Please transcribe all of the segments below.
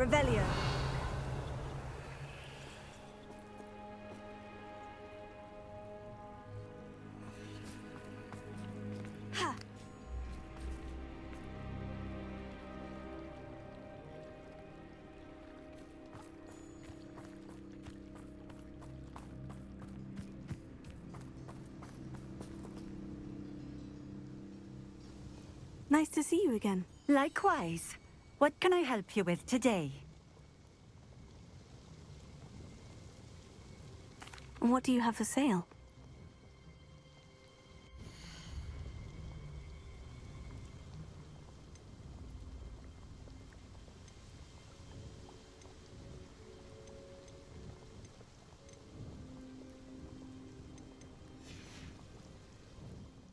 Revelio. Ha! Nice to see you again. Likewise. What can I help you with today? What do you have for sale?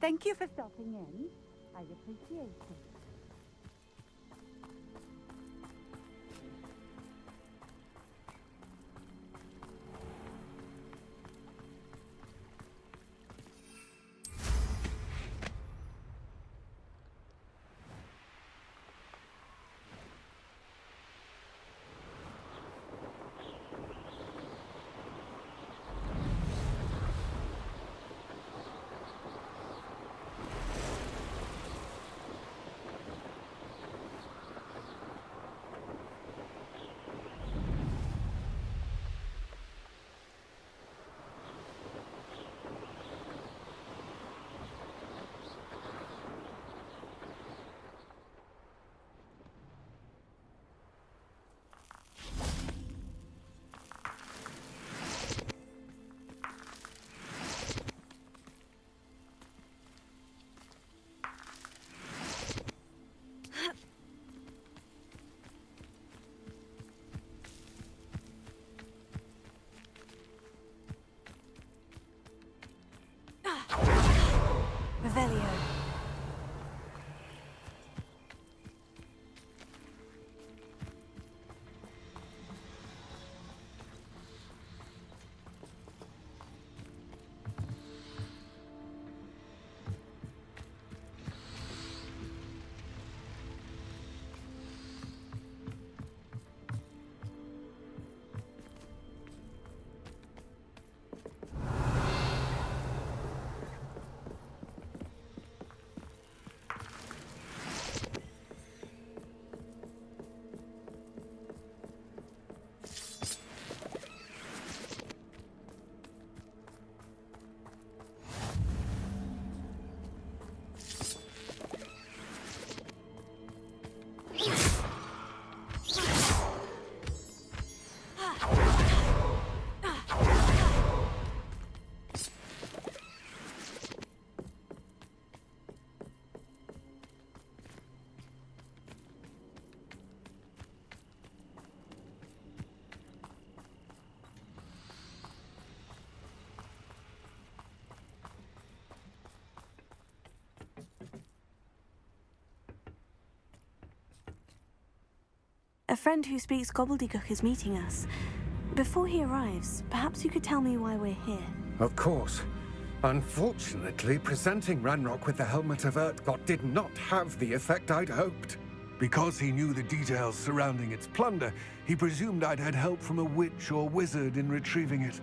Thank you for stopping in. I appreciate it. Revelio. A friend who speaks Gobbledegook is meeting us. Before he arrives, perhaps you could tell me why we're here. Of course. Unfortunately, presenting Ranrock with the Helmet of Urtkot did not have the effect I'd hoped. Because he knew the details surrounding its plunder, he presumed I'd had help from a witch or wizard in retrieving it.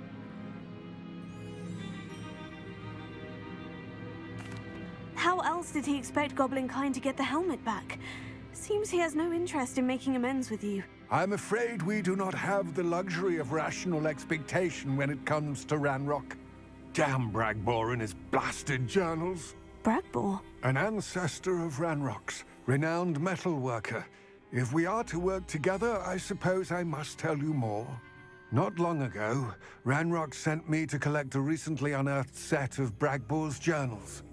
How else did he expect Goblinkind to get the helmet back? Seems he has no interest in making amends with you. I'm afraid we do not have the luxury of rational expectation when it comes to Ranrock. Damn Bragbor and his blasted journals. Bragbor? An ancestor of Ranrock's, renowned metalworker. If we are to work together, I suppose I must tell you more. Not long ago, Ranrock sent me to collect a recently unearthed set of Bragbor's journals.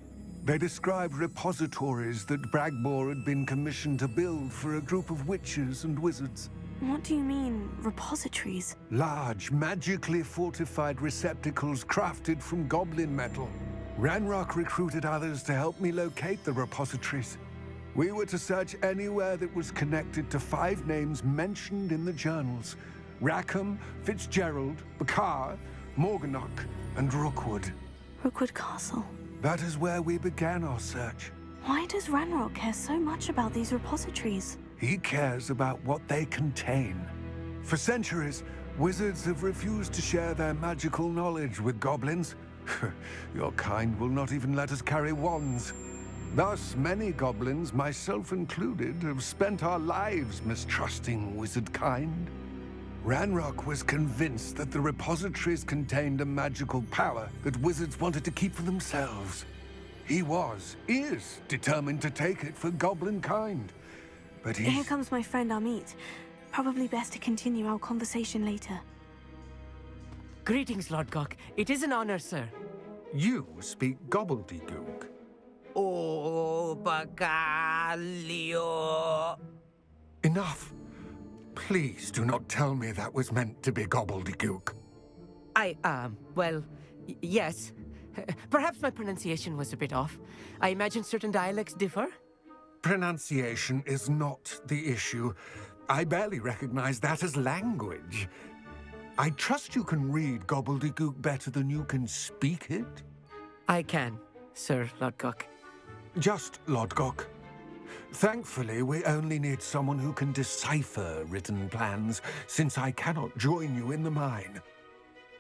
They described repositories that Bragbor had been commissioned to build for a group of witches and wizards. What do you mean, repositories? Large, magically fortified receptacles crafted from goblin metal. Ranrock recruited others to help me locate the repositories. We were to search anywhere that was connected to 5 names mentioned in the journals: Rackham, Fitzgerald, Bakar, Morganach, and Rookwood. Rookwood Castle. That is where we began our search. Why does Ranrock care so much about these repositories? He cares about what they contain. For centuries, wizards have refused to share their magical knowledge with goblins. Your kind will not even let us carry wands. Thus, many goblins, myself included, have spent our lives mistrusting wizard kind. Ranrock was convinced that the repositories contained a magical power that wizards wanted to keep for themselves. He is determined to take it for goblin kind. But Here comes my friend Amit. Probably best to continue our conversation later. Greetings, Lord Gok. It is an honor, sir. You speak gobbledegook. Oh, Bacalio. Enough. Please do not tell me that was meant to be gobbledegook. Well, yes. Perhaps my pronunciation was a bit off. I imagine certain dialects differ. Pronunciation is not the issue. I barely recognize that as language. I trust you can read gobbledegook better than you can speak it? I can, Sir Lord Gok. Just Lord Gok. Thankfully, we only need someone who can decipher written plans, since I cannot join you in the mine.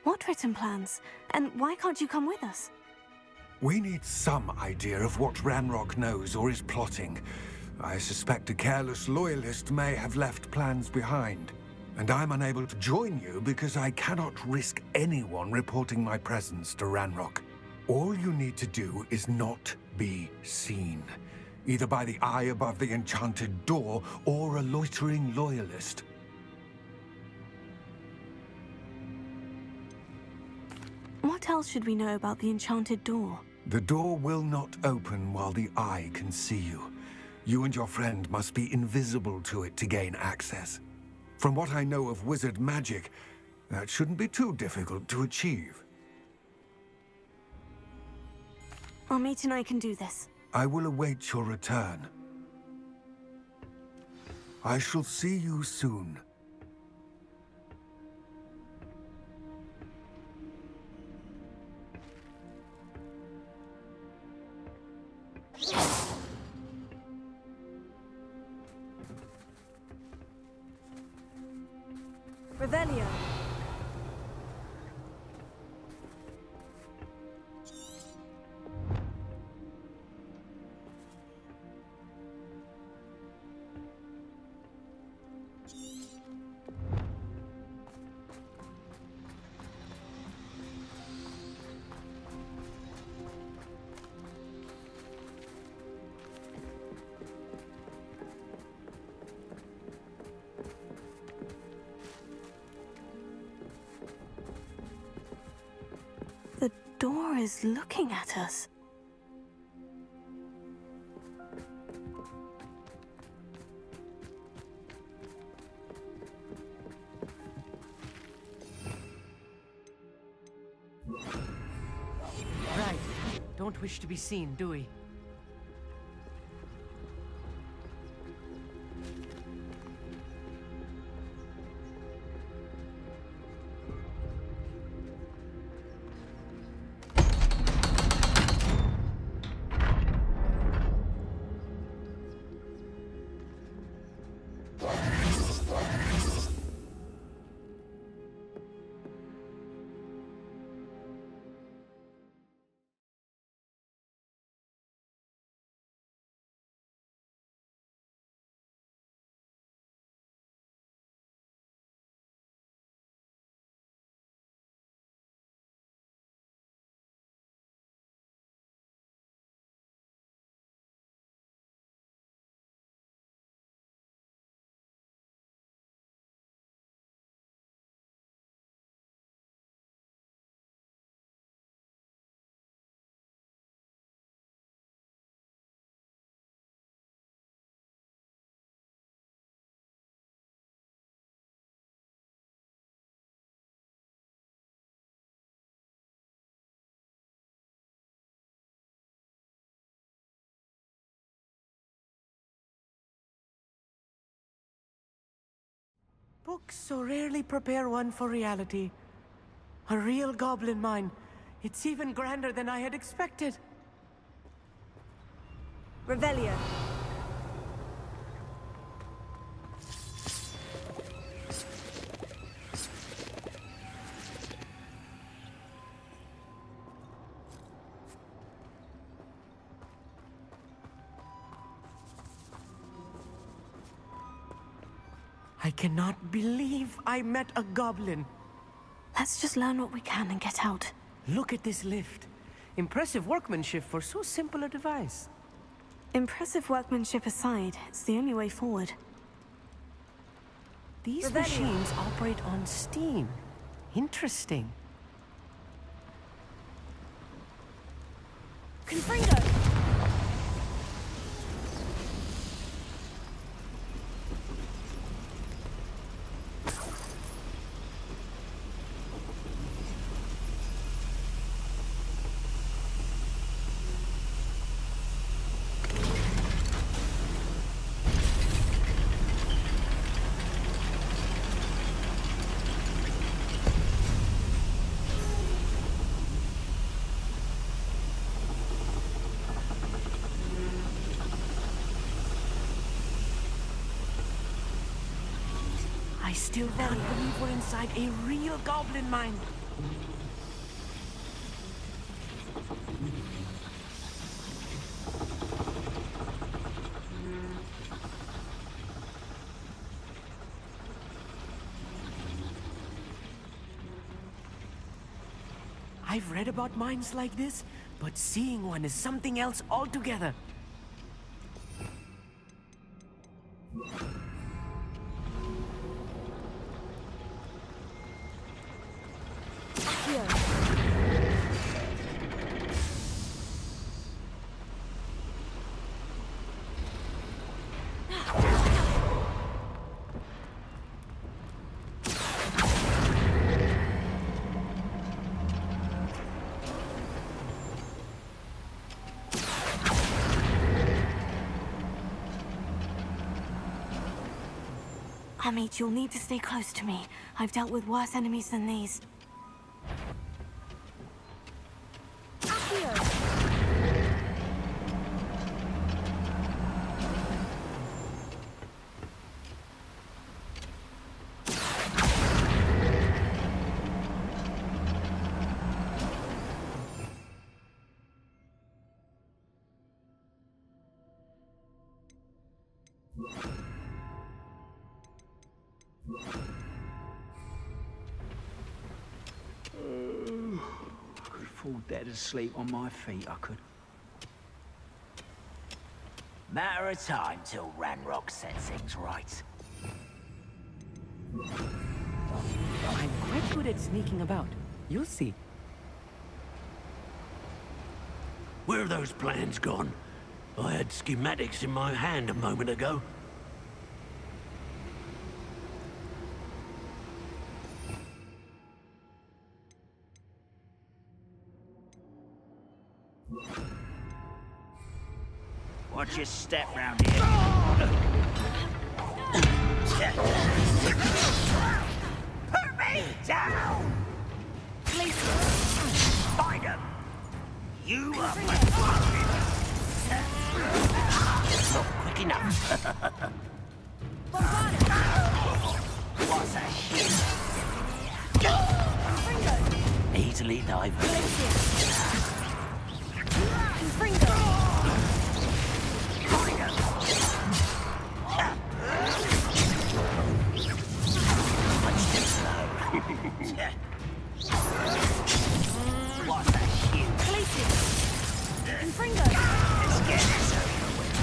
What written plans? And why can't you come with us? We need some idea of what Ranrock knows or is plotting. I suspect a careless loyalist may have left plans behind. And I'm unable to join you because I cannot risk anyone reporting my presence to Ranrock. All you need to do is not be seen, either by the eye above the enchanted door or a loitering loyalist. What else should we know about the enchanted door? The door will not open while the eye can see you. You and your friend must be invisible to it to gain access. From what I know of wizard magic, that shouldn't be too difficult to achieve. Amit and I can do this. I will await your return. I shall see you soon. Revelio. The door is looking at us. Right. Don't wish to be seen, do we? Books so rarely prepare one for reality. A real goblin mine. It's even grander than I had expected. Revelio. I cannot believe I met a goblin. Let's just learn what we can and get out. Look at this lift. Impressive workmanship for so simple a device. Impressive workmanship aside, it's the only way forward. These machines operate on steam. Interesting. Confringo! I still can't believe we're inside a real goblin mine. I've read about mines like this, but seeing one is something else altogether. Amit, you'll need to stay close to me. I've dealt with worse enemies than these. I could fall dead asleep on my feet, I could. Matter of time till Ranrock sets things right. I'm quite good at sneaking about. You'll see. Where have those plans gone? I had schematics in my hand a moment ago. Watch your step round here. Put me down! Please. Find him! You are my not quick enough. What's a shit? Easily diverted. What's a shit? Let's get this over with.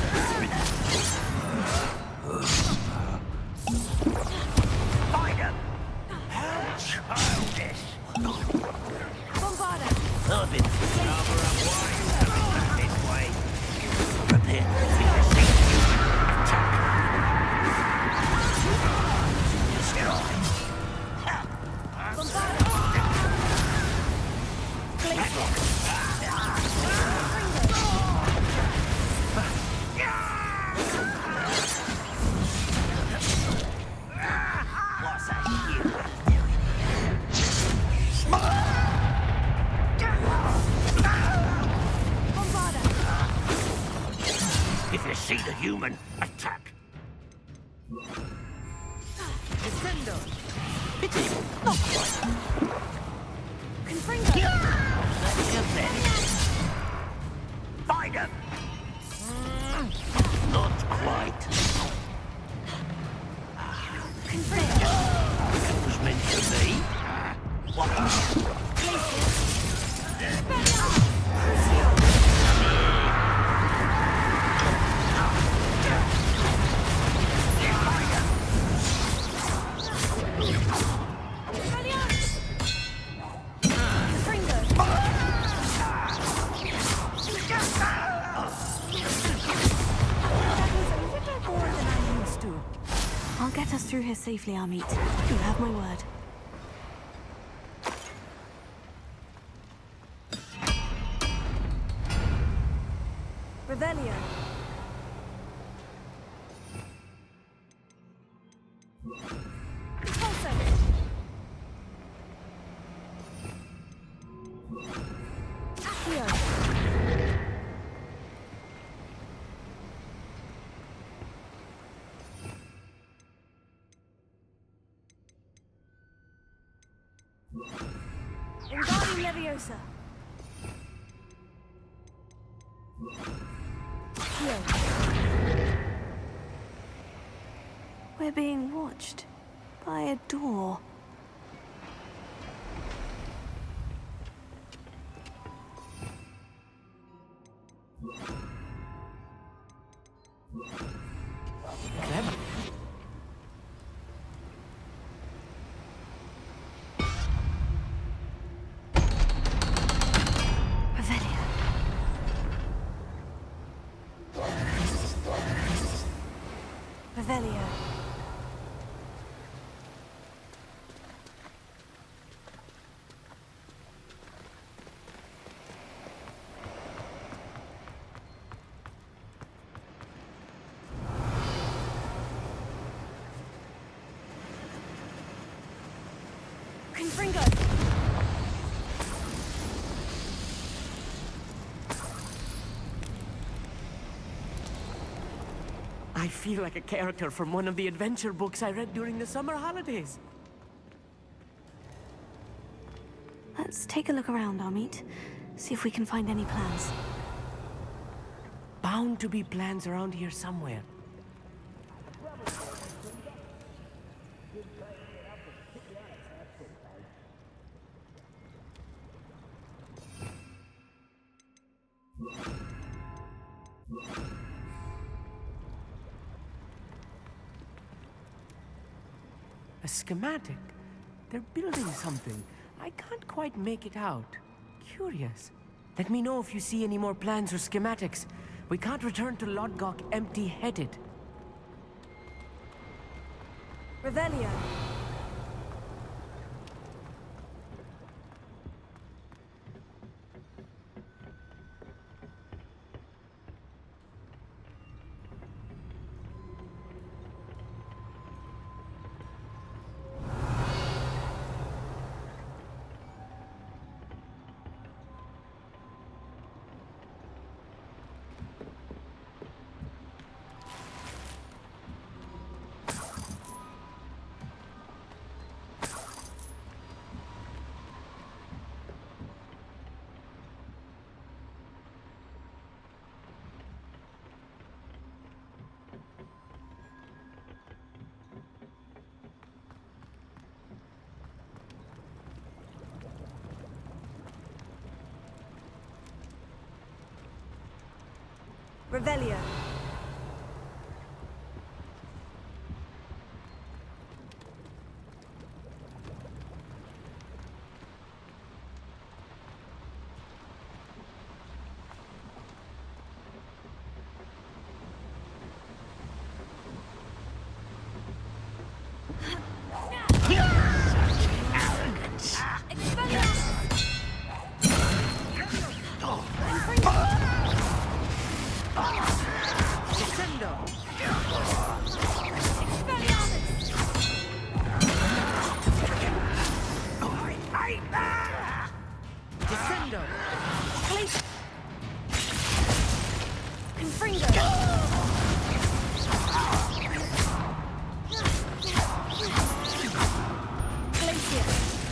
Find him! How childish! I've been cover up wide this way. Prepare for your seat. Destroy. If you see the human, attack. Descendo. Hit him. Not quite. Find him. Not quite. through here safely, Amit. You have my word. Revelio. Repulso. Accio. Wingardium Leviosa. We're being watched by a door. Clever. Revelio. Revelio. Confringo. I feel like a character from one of the adventure books I read during the summer holidays. Let's take a look around, Amit. See if we can find any plans. Bound to be plans around here somewhere. A schematic. They're building something. I can't quite make it out. Curious. Let me know if you see any more plans or schematics. We can't return to Lodgok empty-headed. Revelio. Revelio.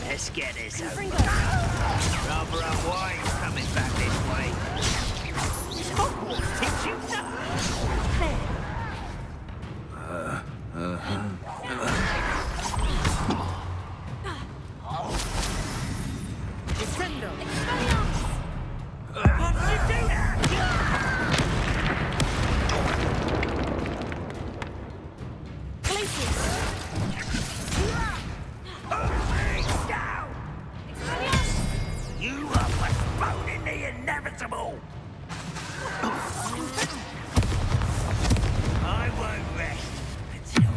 Let's get this over. Rather unwise coming back this way. Hogwarts teach you nothing. Descendo! What did you do? You are postponing the inevitable! I won't rest until...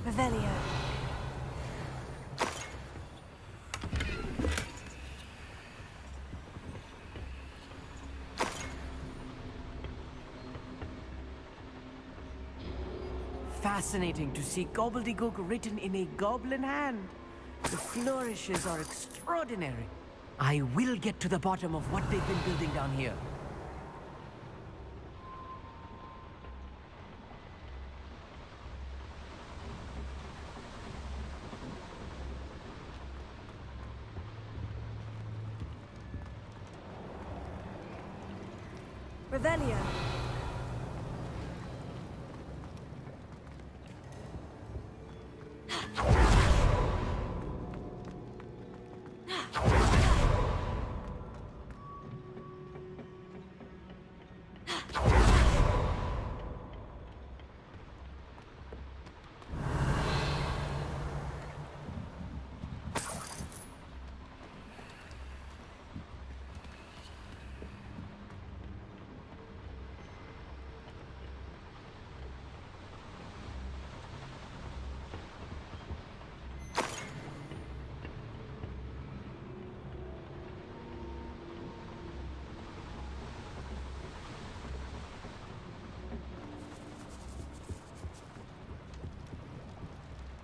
Revelio. Fascinating to see gobbledygook written in a goblin hand. The flourishes are extraordinary. I will get to the bottom of what they've been building down here. Revelio.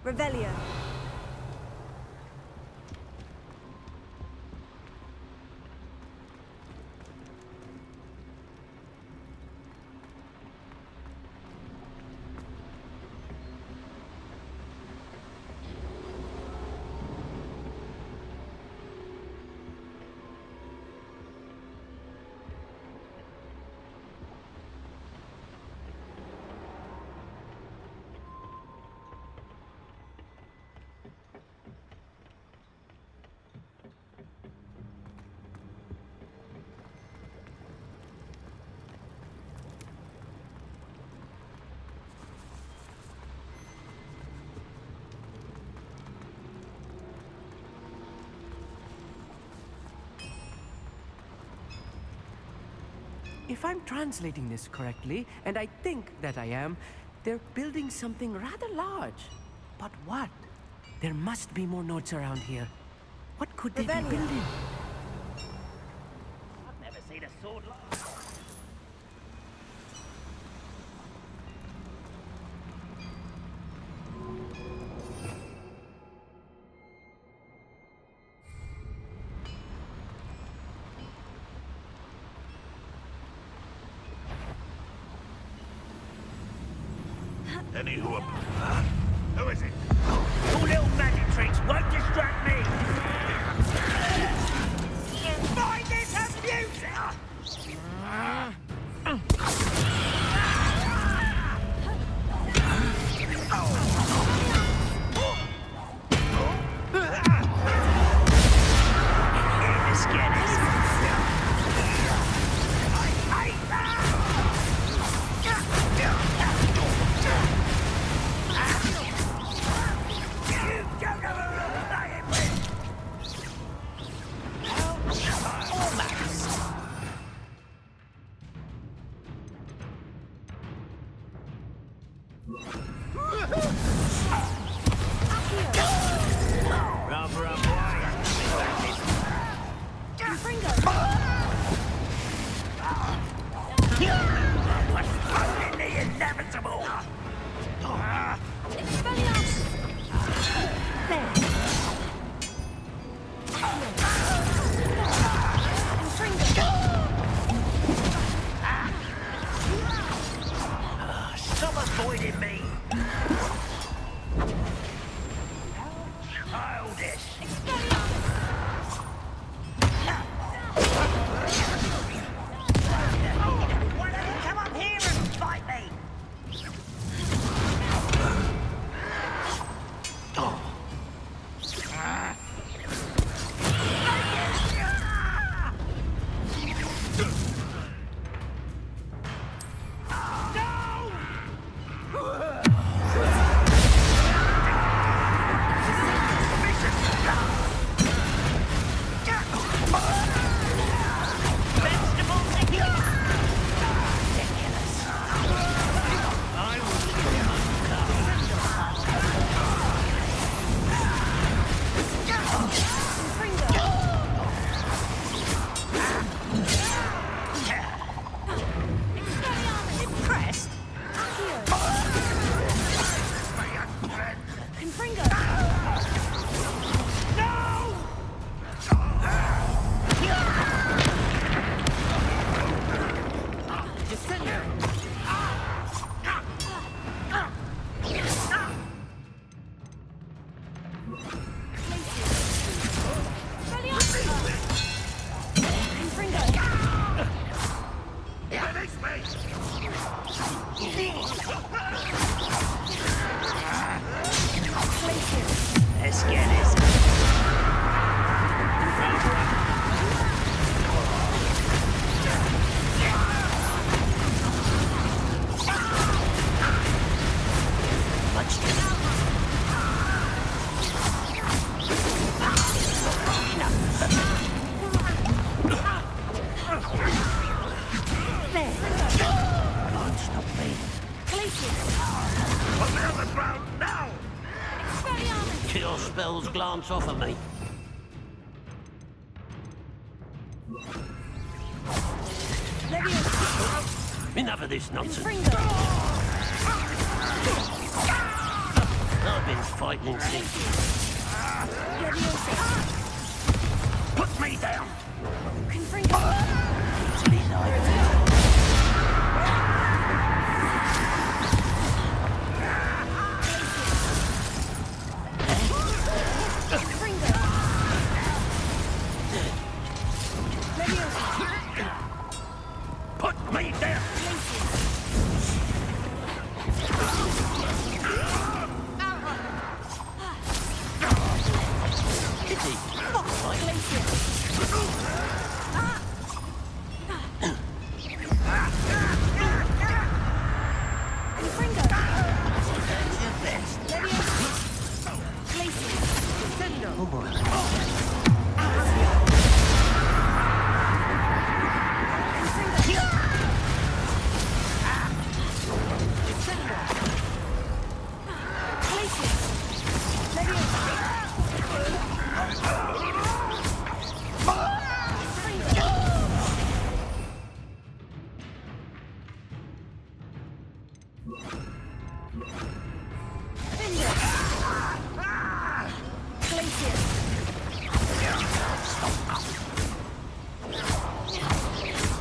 Revelio. If I'm translating this correctly, and I think that I am, they're building something rather large. But what? There must be more notes around here. What could they be Revelio. building? I've never seen a sword like Any who are... Who is it? Your little magic tricks won't distract me! You find this amusing? Let's get it. I hate that! Till spells glance off of me. Enough of this nonsense. I've been fighting since. Put me down! Easily like Put me down! Kitty,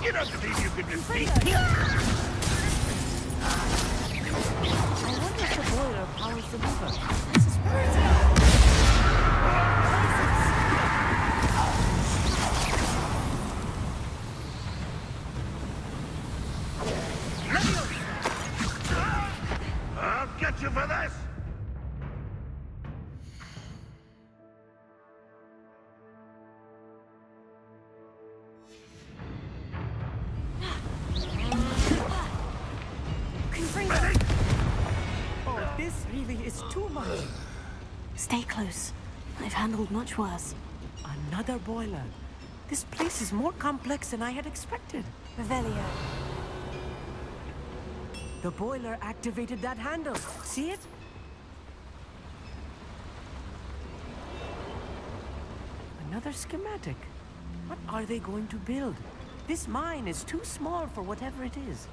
You don't believe you can defeat me? I wonder if the boiler powers the river. This is pretty. I'll get you for this! Oh, this really is too much. Stay close. I've handled much worse. Another boiler. This place is more complex than I had expected. Revelio. The boiler activated that handle. See it? Another schematic. What are they going to build? This mine is too small for whatever it is.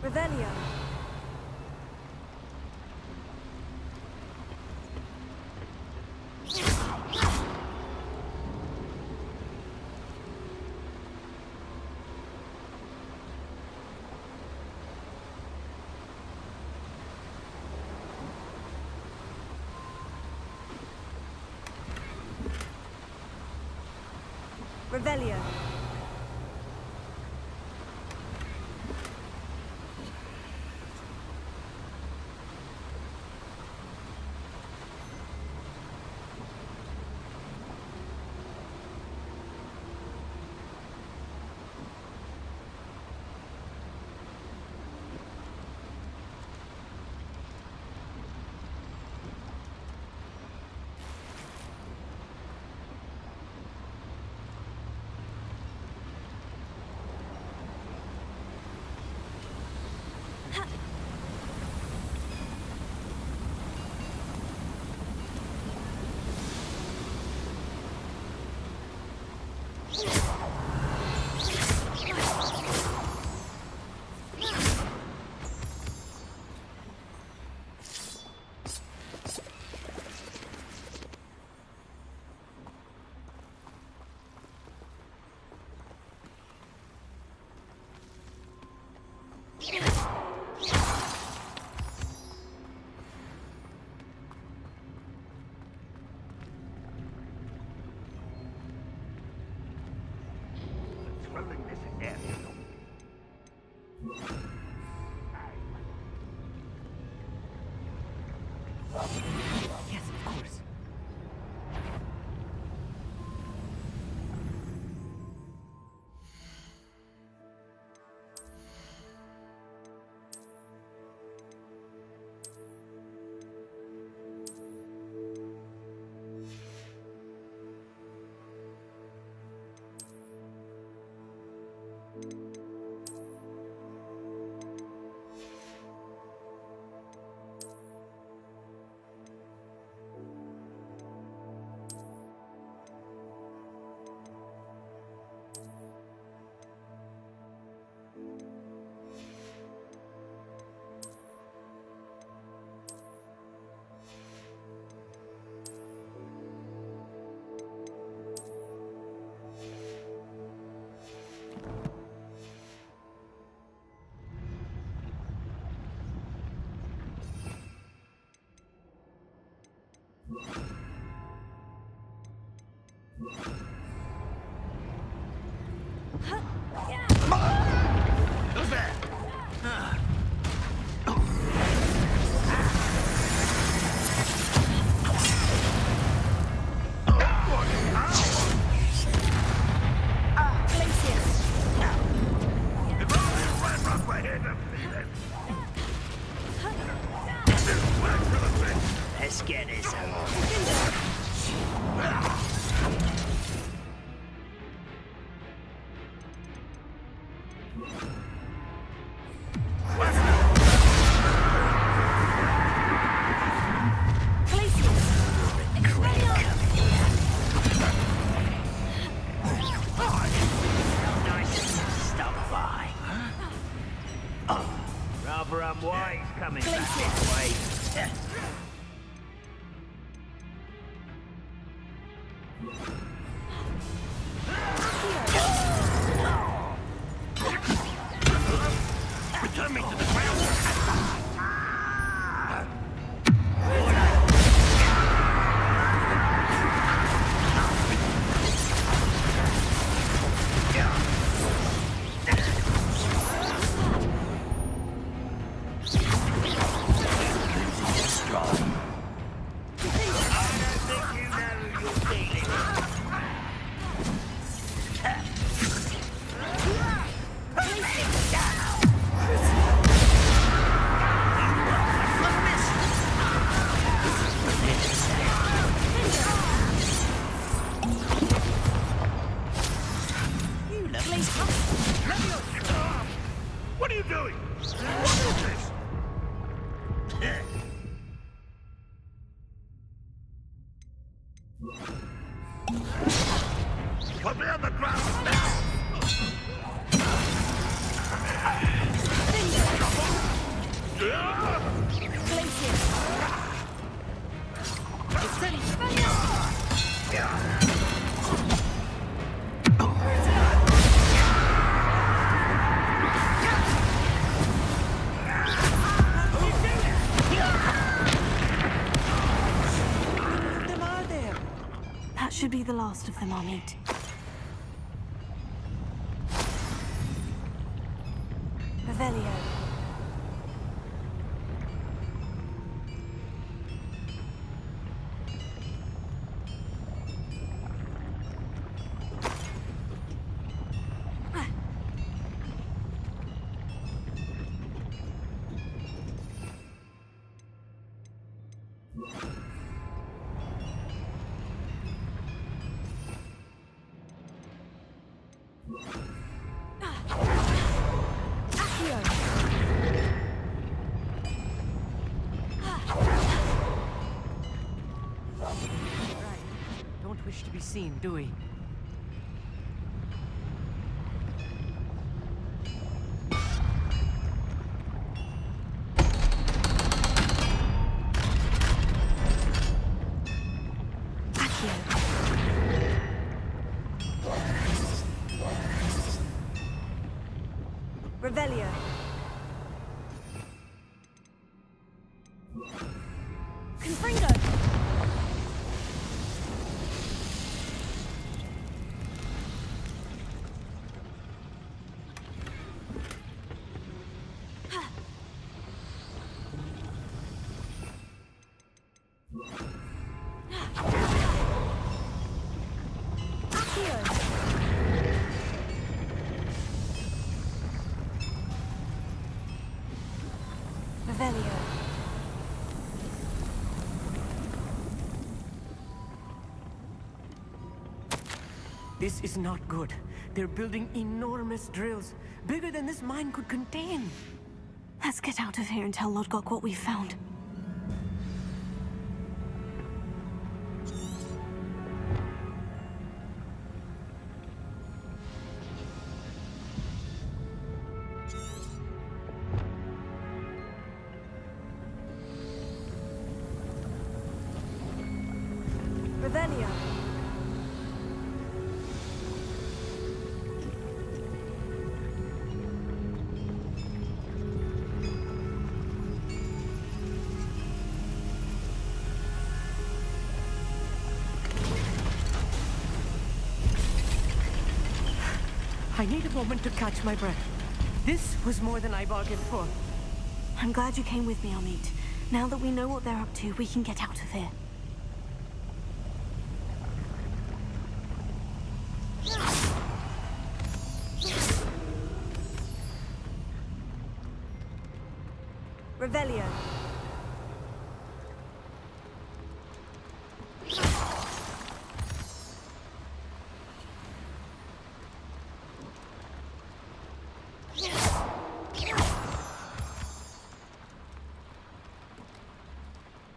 Revelio. Revelio. Who's there? Let's get this stop by. Rather unwise coming back this way. Return me to the ground. What are you doing? What is this? Put me on the ground now! That should be the last of them I'll meet. Revelio. Don't wish to be seen, do we? Revelio. Confringo. Revelio. This is not good. They're building enormous drills, bigger than this mine could contain. Let's get out of here and tell Lodgok what we found. Revelio. I need a moment to catch my breath. This was more than I bargained for. I'm glad you came with me, Amit. Now that we know what they're up to, we can get out of here. Revelio.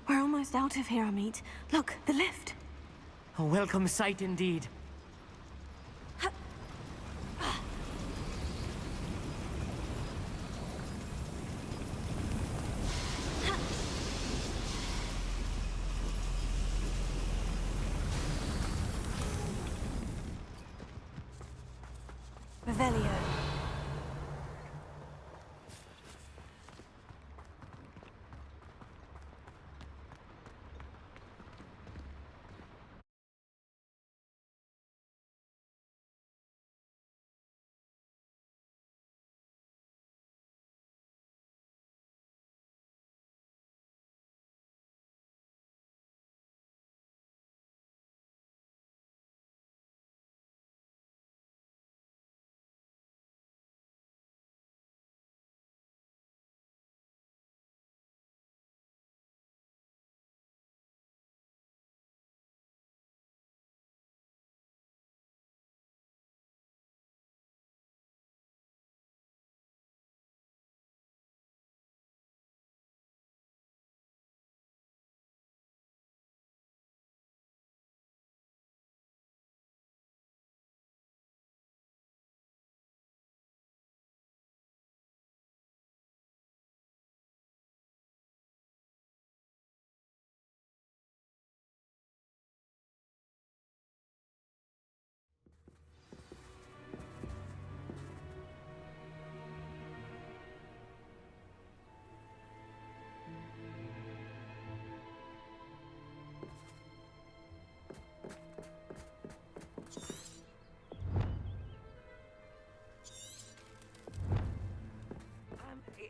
We're almost out of here, Amit. Look, the lift. A welcome sight indeed. Revelio.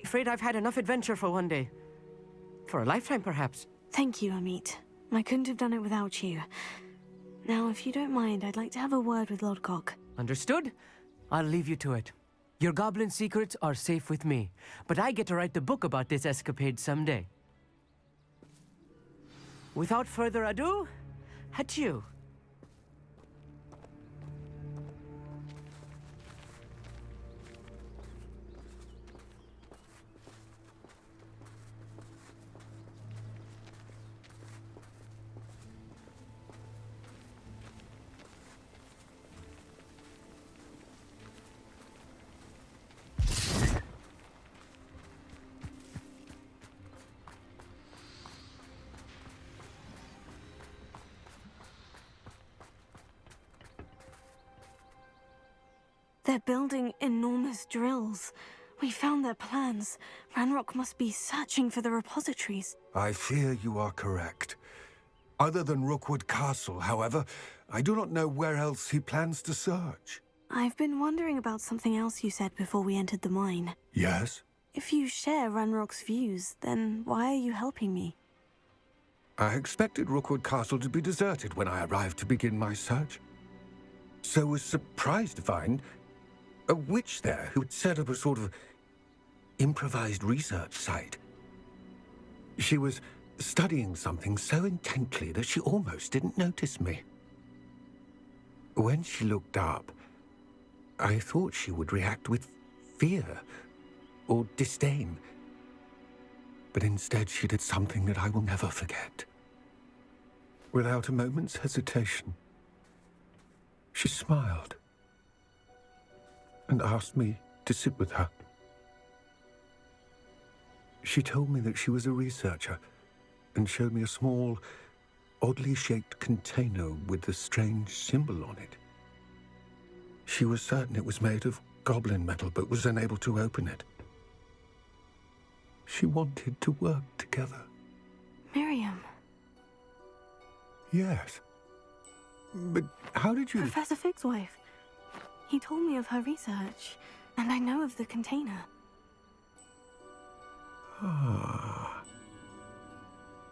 Afraid I've had enough adventure for one day. For a lifetime, perhaps. Thank you, Amit. I couldn't have done it without you. Now, if you don't mind, I'd like to have a word with Lodgok. Understood? I'll leave you to it. Your goblin secrets are safe with me, but I get to write the book about this escapade someday. Without further ado, adieu. They're building enormous drills. We found their plans. Ranrock must be searching for the repositories. I fear you are correct. Other than Rookwood Castle, however, I do not know where else he plans to search. I've been wondering about something else you said before we entered the mine. Yes? If you share Ranrock's views, then why are you helping me? I expected Rookwood Castle to be deserted when I arrived to begin my search. So was surprised to find a witch there who had set up a sort of improvised research site. She was studying something so intently that she almost didn't notice me. When she looked up, I thought she would react with fear or disdain. But instead she did something that I will never forget. Without a moment's hesitation, she smiled and asked me to sit with her. She told me that she was a researcher and showed me a small, oddly shaped container with a strange symbol on it. She was certain it was made of goblin metal, but was unable to open it. She wanted to work together. Miriam. Yes. But how did you... Professor Fig's wife. He told me of her research, and I know of the container.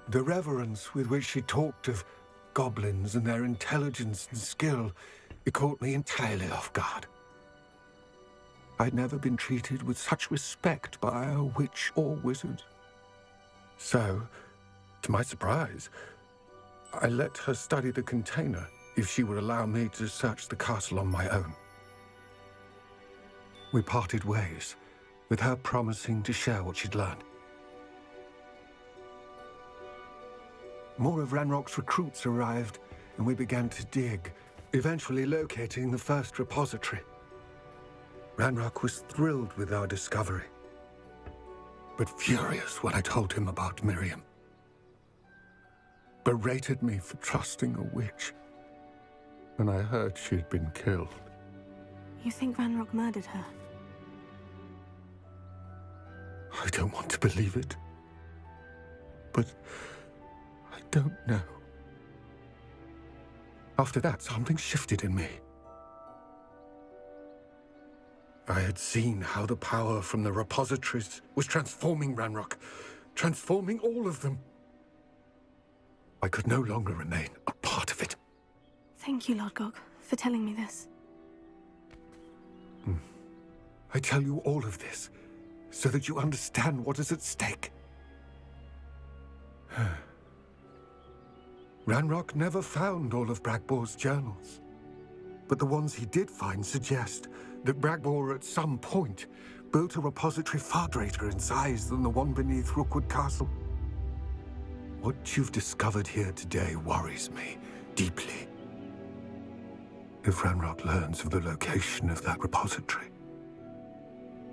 The reverence with which she talked of goblins and their intelligence and skill, it caught me entirely off guard. I'd never been treated with such respect by a witch or wizard. So, to my surprise, I let her study the container if she would allow me to search the castle on my own. We parted ways, with her promising to share what she'd learned. More of Ranrock's recruits arrived, and we began to dig, eventually locating the first repository. Ranrock was thrilled with our discovery, but furious when I told him about Miriam. Berated me for trusting a witch, and I heard she'd been killed. You think Ranrock murdered her? I don't want to believe it, but I don't know. After that, something shifted in me. I had seen how the power from the repositories was transforming Ranrock, transforming all of them. I could no longer remain a part of it. Thank you, Lord Gog, for telling me this. I tell you all of this so that you understand what is at stake. Ranrock never found all of Bragbor's journals, but the ones he did find suggest that Bragbor at some point built a repository far greater in size than the one beneath Rookwood Castle. What you've discovered here today worries me deeply. If Ranrock learns of the location of that repository,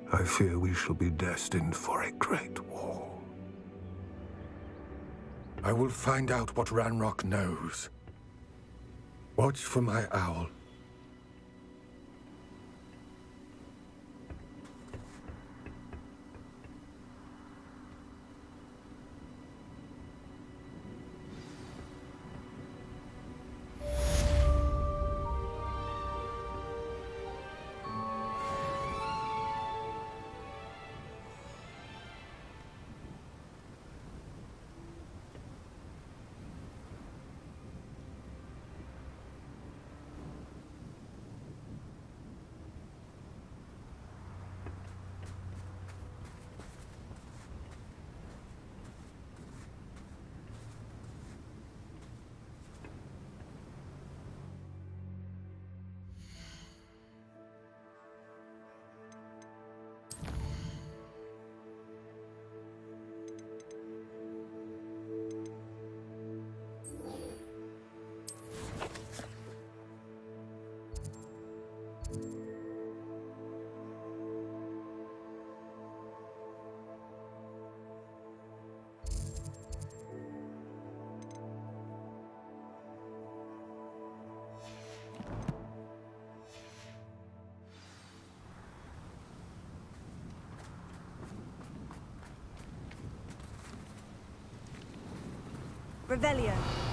I fear we shall be destined for a great war. I will find out what Ranrock knows. Watch for my owl. Revelio.